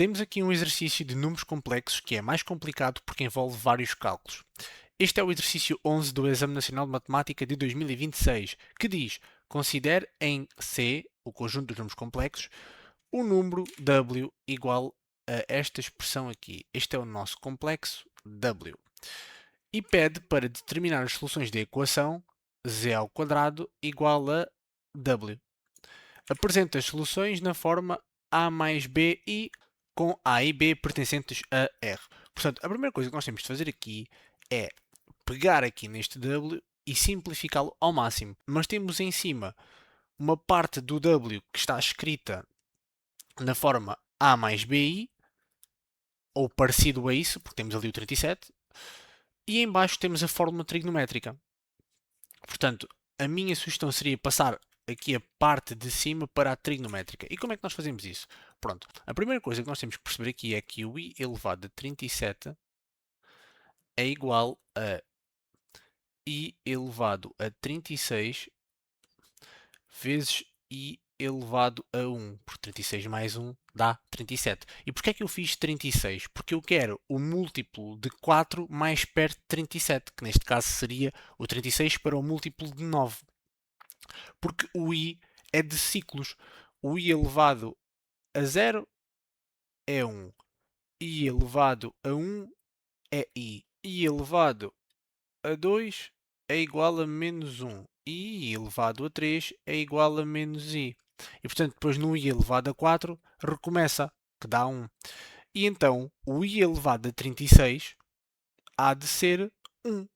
Temos aqui um exercício de números complexos que é mais complicado porque envolve vários cálculos. Este é o exercício 11 do Exame Nacional de Matemática de 2026, que diz: considere em C, o conjunto dos números complexos, o número w igual a esta expressão aqui. Este é o nosso complexo w. E pede para determinar as soluções da equação z ao quadrado igual a w. Apresenta as soluções na forma a mais b e com a e b pertencentes a r. Portanto, a primeira coisa que nós temos de fazer aqui é pegar aqui neste w e simplificá-lo ao máximo. Mas temos em cima uma parte do w que está escrita na forma a mais bi, ou parecido a isso, porque temos ali o 37, e em baixo temos a fórmula trigonométrica. Portanto, a minha sugestão seria passar aqui a parte de cima para a trigonométrica. E como é que nós fazemos isso? Pronto, a primeira coisa que nós temos que perceber aqui é que o i elevado a 37 é igual a i elevado a 36 vezes i elevado a 1, porque 36 mais 1 dá 37. E porquê é que eu fiz 36? Porque eu quero o múltiplo de 4 mais perto de 37, que neste caso seria o 36 para o múltiplo de 9. Porque o i é de ciclos. O i elevado a 0 é 1. I elevado a 1 é i. I elevado a 2 é igual a menos 1. E i elevado a 3 é igual a menos i. E portanto, depois no i elevado a 4 recomeça, que dá 1. E então, o i elevado a 36 há de ser 1.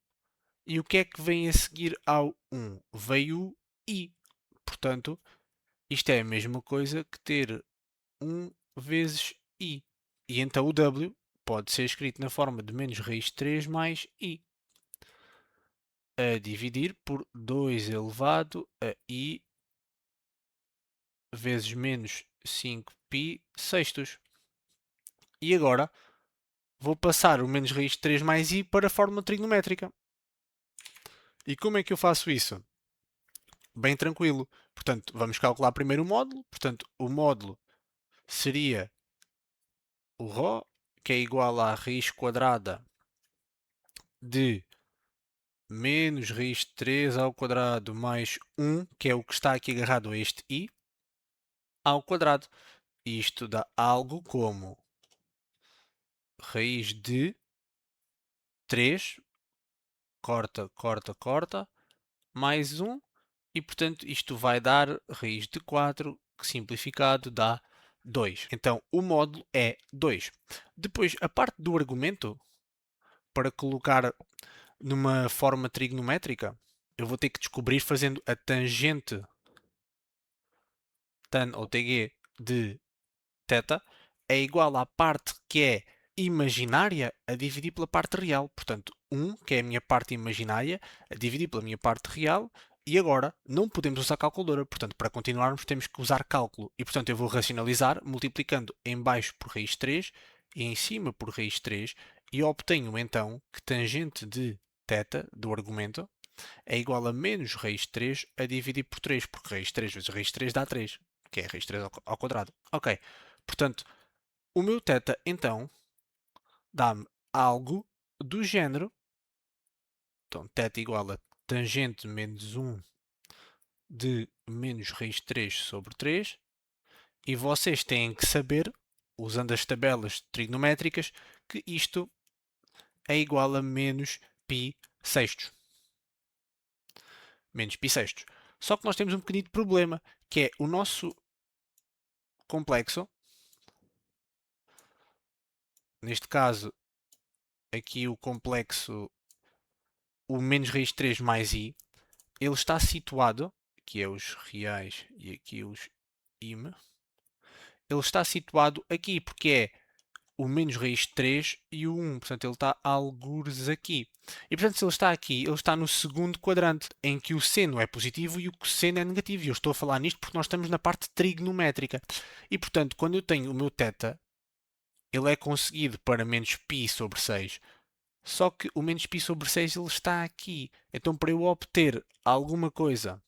E o que é que vem a seguir ao 1? Veio o i. Portanto, isto é a mesma coisa que ter 1 vezes i. E então o w pode ser escrito na forma de menos raiz de 3 mais i. A dividir por 2 elevado a i vezes menos 5π sextos. E agora vou passar o menos raiz de 3 mais i para a fórmula trigonométrica. E como é que eu faço isso? Bem tranquilo. Portanto, vamos calcular primeiro o módulo. Portanto, o módulo seria o ρ, que é igual à raiz quadrada de menos raiz de 3 ao quadrado mais 1, que é o que está aqui agarrado a este i, ao quadrado. Isto dá algo como raiz de 3, corta, corta, corta, mais 1, e portanto isto vai dar raiz de 4, que simplificado dá 2. Então o módulo é 2. Depois, a parte do argumento, para colocar numa forma trigonométrica, eu vou ter que descobrir fazendo a tangente tan ou tg de θ é igual à parte que é imaginária a dividir pela parte real. Portanto, 1, que é a minha parte imaginária, a dividir pela minha parte real. E agora, não podemos usar calculadora. Portanto, para continuarmos, temos que usar cálculo. E, portanto, eu vou racionalizar multiplicando em baixo por raiz 3 e em cima por raiz 3. E obtenho, então, que tangente de θ, do argumento, é igual a menos raiz 3 a dividir por 3. Porque raiz 3 vezes raiz 3 dá 3, que é raiz 3 ao quadrado. Ok. Portanto, o meu θ, então, dá-me algo do género. Então, θ igual a tangente menos 1 de menos raiz 3 sobre 3. E vocês têm que saber, usando as tabelas trigonométricas, que isto é igual a menos π sextos. Menos π sextos. Só que nós temos um pequenito problema, que é o nosso complexo, neste caso, aqui o complexo, o menos raiz 3 mais i, ele está situado, aqui é os reais e aqui os im, ele está situado aqui, porque é o menos raiz de 3 e o 1, portanto ele está algures aqui. E portanto se ele está aqui, ele está no segundo quadrante, em que o seno é positivo e o cosseno é negativo. E eu estou a falar nisto porque nós estamos na parte trigonométrica. E portanto, quando eu tenho o meu θ, ele é conseguido para menos π sobre 6. Só que o menos π sobre 6 ele está aqui. Então para eu obter alguma coisa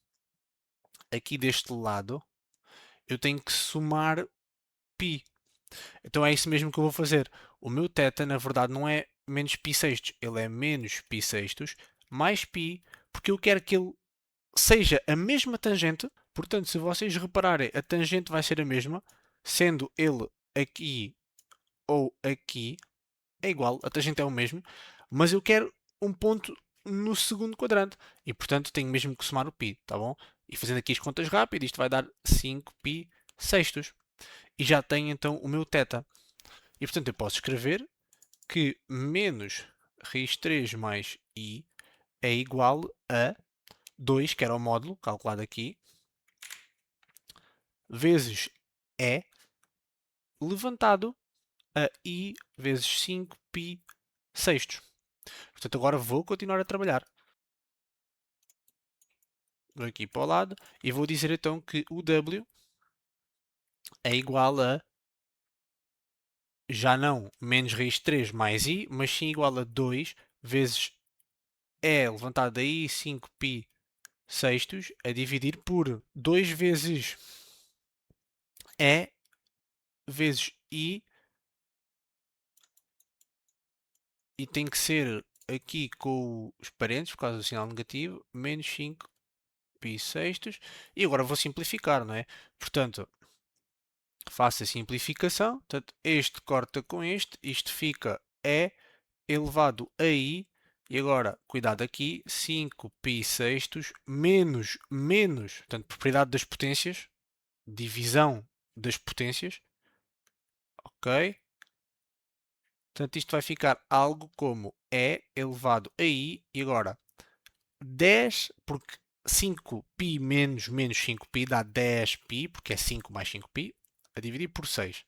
aqui deste lado, eu tenho que somar π. Então é isso mesmo que eu vou fazer. O meu θ, na verdade, não é menos π sextos, ele é menos π sextos mais π, porque eu quero que ele seja a mesma tangente. Portanto, se vocês repararem, a tangente vai ser a mesma, sendo ele aqui ou aqui, é igual, a tangente é o mesmo, mas eu quero um ponto no segundo quadrante e, portanto, tenho mesmo que somar o π, tá bom? E fazendo aqui as contas rápidas, isto vai dar 5π sextos. E já tenho então o meu θ. E, portanto, eu posso escrever que menos raiz 3 mais i é igual a 2, que era o módulo calculado aqui, vezes e levantado a i vezes 5π sextos. Portanto, agora vou continuar a trabalhar. Vou aqui para o lado e vou dizer então que o w é igual a, já não menos raiz 3 mais i, mas sim igual a 2 vezes e levantado a i 5π sextos a dividir por 2 vezes e vezes e tem que ser aqui com os parênteses, por causa do sinal negativo, menos 5 π sextos. E agora vou simplificar, não é? Portanto, faço a simplificação. Portanto, este corta com este, isto fica e elevado a i. E agora, cuidado aqui, 5 π sextos menos, portanto, propriedade das potências, divisão das potências, ok? Portanto, isto vai ficar algo como e elevado a i, e agora 10, porque 5π menos 5π dá 10π, porque é 5 mais 5π, a dividir por 6.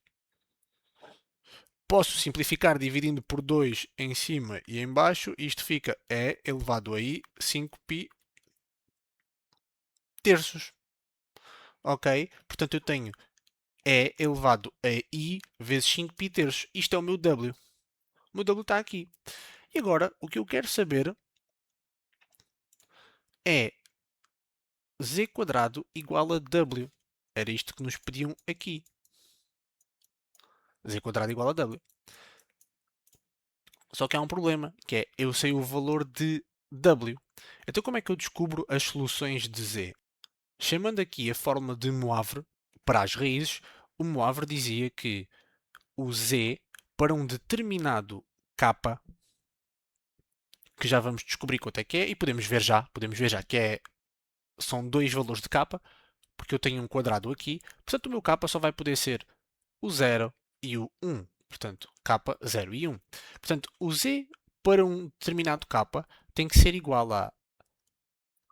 Posso simplificar dividindo por 2 em cima e em baixo, isto fica e elevado a i 5π terços. Ok? Portanto, eu tenho e elevado a i vezes 5π terços. Isto é o meu w. O meu w está aqui. E agora, o que eu quero saber é z quadrado igual a w. Era isto que nos pediam aqui. Z quadrado igual a w. Só que há um problema, que é eu sei o valor de w. Então como é que eu descubro as soluções de z? Chamando aqui a fórmula de Moivre para as raízes, o Moivre dizia que o z para um determinado k, que já vamos descobrir quanto é que é, e podemos ver já que são dois valores de k, porque eu tenho um quadrado aqui, portanto o meu k só vai poder ser o 0 e o 1. Portanto, k, 0 e 1. Portanto, o z para um determinado k tem que ser igual a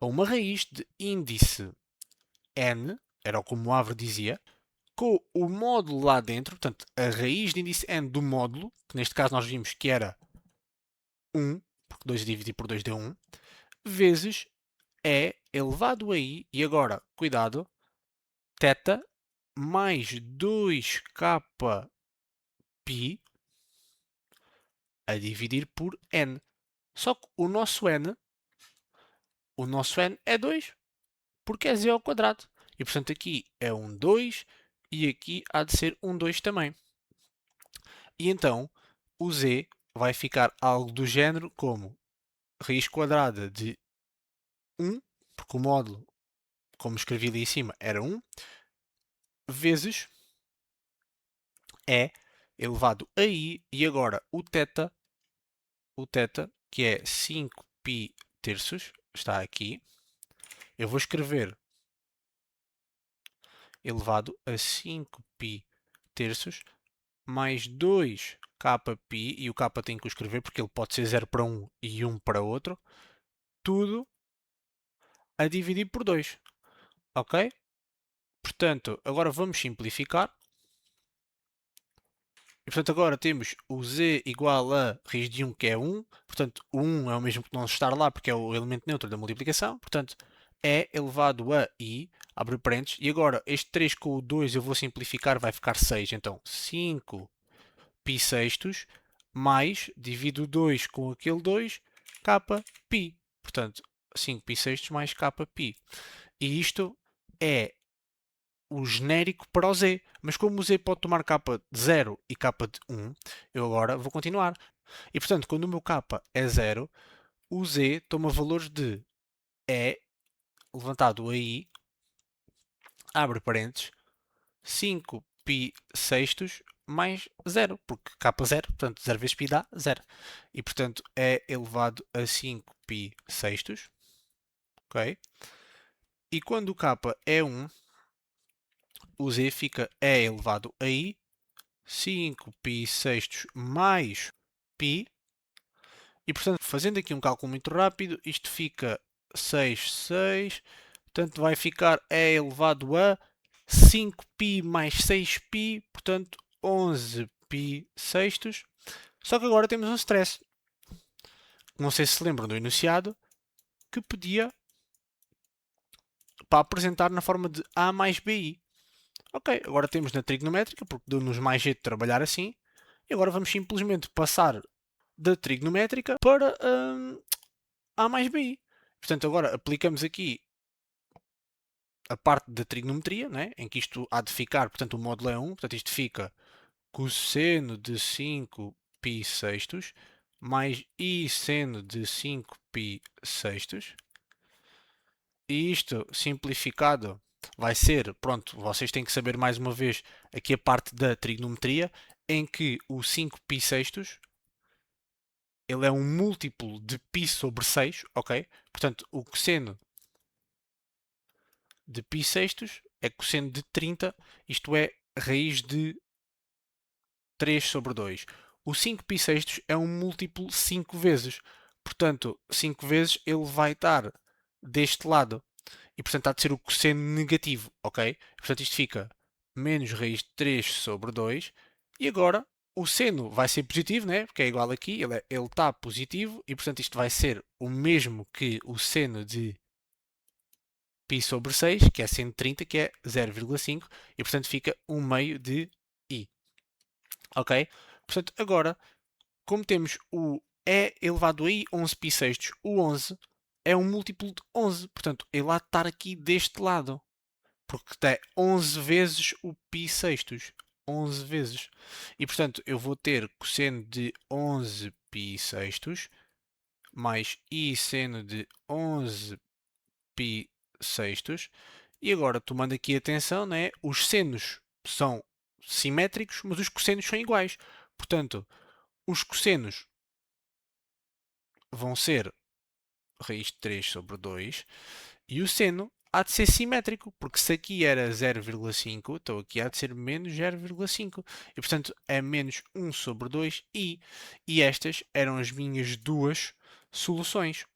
uma raiz de índice n, era o que o Moivre dizia, com o módulo lá dentro, portanto, a raiz de índice n do módulo, que neste caso nós vimos que era 1, porque 2 dividido por 2 deu 1, vezes e elevado a i, e agora, cuidado, θ mais 2k π a dividir por n. Só que o nosso n é 2, porque é z ao quadrado. E portanto aqui é um 2 e aqui há de ser um 2 também. E então o z vai ficar algo do género como raiz quadrada de 1, porque o módulo, como escrevi ali em cima, era 1, vezes e elevado a i, e agora o θ, que é 5π terços, está aqui. Eu vou escrever elevado a 5π terços mais 2kπ, e o k tem que o escrever porque ele pode ser 0 para um e 1 para outro, tudo a dividir por 2. Ok? Portanto, agora vamos simplificar. E, portanto, agora temos o z igual a raiz de 1, que é 1. Portanto, o 1 é o mesmo que não estar lá, porque é o elemento neutro da multiplicação. Portanto, é elevado a i, abre parênteses. E agora, este 3 com o 2 eu vou simplificar, vai ficar 6. Então, 5 π sextos, mais, divido o 2 com aquele 2, kπ. Portanto, 5 π sextos mais kπ. E isto é o genérico para o z. Mas como o z pode tomar capa de 0 e capa de 1, eu agora vou continuar. E portanto, quando o meu capa é 0, o z toma valores de E, levantado aí, abre parênteses, 5π sextos mais 0, porque capa 0, portanto 0 vezes π dá 0. E portanto é elevado a 5π sextos, ok? E quando o capa é 1, o z fica E elevado a I, 5π sextos mais π. E portanto, fazendo aqui um cálculo muito rápido, isto fica 6, portanto vai ficar E elevado a 5π mais 6π, portanto 11π sextos. Só que agora temos um stress. Não sei se se lembram do enunciado, que pedia para apresentar na forma de A mais BI. Ok, agora temos na trigonométrica, porque deu-nos mais jeito de trabalhar assim. E agora vamos simplesmente passar da trigonométrica para A mais BI. Portanto, agora aplicamos aqui a parte da trigonometria, né? Em que isto há de ficar, portanto o módulo é 1, portanto isto fica cosseno de 5π sextos mais I seno de 5π sextos. E isto simplificado vai ser, pronto, vocês têm que saber mais uma vez aqui a parte da trigonometria, em que o 5π sextos ele é um múltiplo de π sobre 6, ok? Portanto, o cosseno de π sextos é cosseno de 30, isto é raiz de 3 sobre 2. O 5π sextos é um múltiplo 5 vezes. Portanto, 5 vezes ele vai estar deste lado. E portanto há de ser o cosseno negativo, ok? Portanto isto fica menos raiz de 3 sobre 2. E agora o seno vai ser positivo, né? Porque é igual aqui, ele está positivo. E portanto isto vai ser o mesmo que o seno de π sobre 6, que é 130, que é 0,5. E portanto fica 1 meio de I. Ok? Portanto agora, como temos o E elevado a I 11π sextos, o 11 é um múltiplo de 11. Portanto, ele há de estar aqui deste lado. Porque tem 11 vezes o π sextos. 11 vezes. E, portanto, eu vou ter cosseno de 11π sextos mais I seno de 11π sextos. E agora, tomando aqui atenção, né, os senos são simétricos, mas os cossenos são iguais. Portanto, os cossenos vão ser raiz de 3 sobre 2 e o seno há de ser simétrico, porque se aqui era 0,5, então aqui há de ser menos 0,5 e portanto é menos 1 sobre 2 e estas eram as minhas duas soluções.